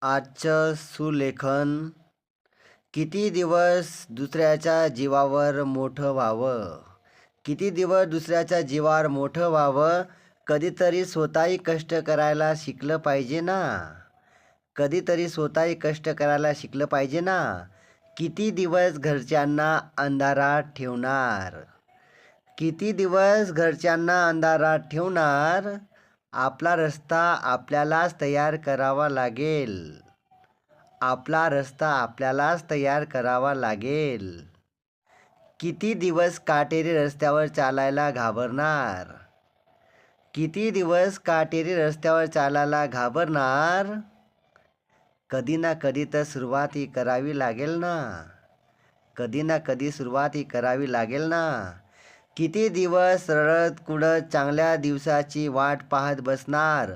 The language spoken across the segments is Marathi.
आजचं सुलेखन. किती दिवस दुसऱ्याच्या जीवावर मोठं व्हावं. किती दिवस दुसऱ्याच्या जीवावर मोठं व्हावं. कधीतरी स्वतःही कष्ट करायला शिकलं पाहिजे ना. कधीतरी स्वतःही कष्ट करायला शिकलं पाहिजे ना. किती दिवस घरच्यांना अंधारात ठेवणार. किती दिवस घरच्यांना अंधारात ठेवणार. आपला रस्ता आपल्यालाच तयार करावा लागेल. आपला रस्ता आपल्यालाच तयार करावा लागेल. किती दिवस काटेरी रस्त्यावर चालायला घाबरणार. किती दिवस काटेरी रस्त्यावर चालायला घाबरणार. कधी ना कधी तर सुरुवात ही करावी लागेल ना. कधी ना कधी सुरुवात ही करावी लागेल ना. किती दिवस रडत कुडत चांगल्या दिवसाची वाट पाहत बसणार.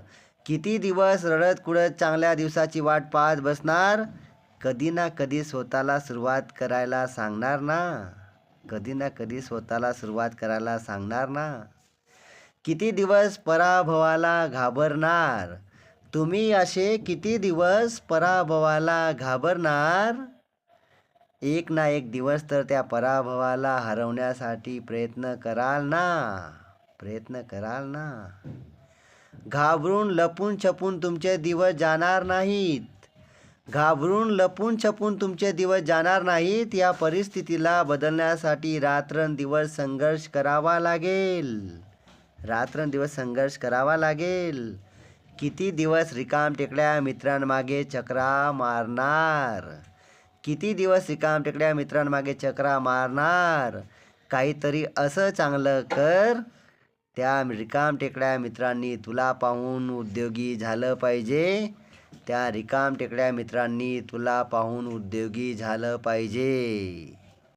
किती दिवस रडत कुडत चांगल्या दिवसाची वाट पाहत बसणार. कधी ना कधी स्वतःला सुरुवात करायला सांगणार ना. कधी ना कधी स्वतःला सुरुवात करायला सांगणार ना. किती दिवस पराभवाला घाबरणार. तुम्ही असे किती दिवस पराभवाला घाबरणार. एक ना एक दिवस तर त्या पराभवाला हरवण्यासाठी प्रयत्न कराल ना. प्रयत्न कराल ना. घाबरून लपून छपून तुमचे दिवस जाणार नाहीत. घाबरून लपून छपून तुमचे दिवस जाणार नाहीत. या परिस्थितीला बदलण्यासाठी रात्रंदिवस संघर्ष करावा लागेल. रात्रंदिवस संघर्ष करावा लागेल. किती दिवस रिकामटेकड्या मित्रांमागे चक्रा मारणार. किती दिवस रिकामटेकड्या मित्रांमागे चक्रा मारणार. काहीतरी असं चांगलं कर. त्या रिकामटेकड्या मित्रांनी तुला पाहून उद्योगी झालं पाहिजे. त्या रिकामटेकड्या मित्रांनी तुला पाहून उद्योगी झालं पाहिजे.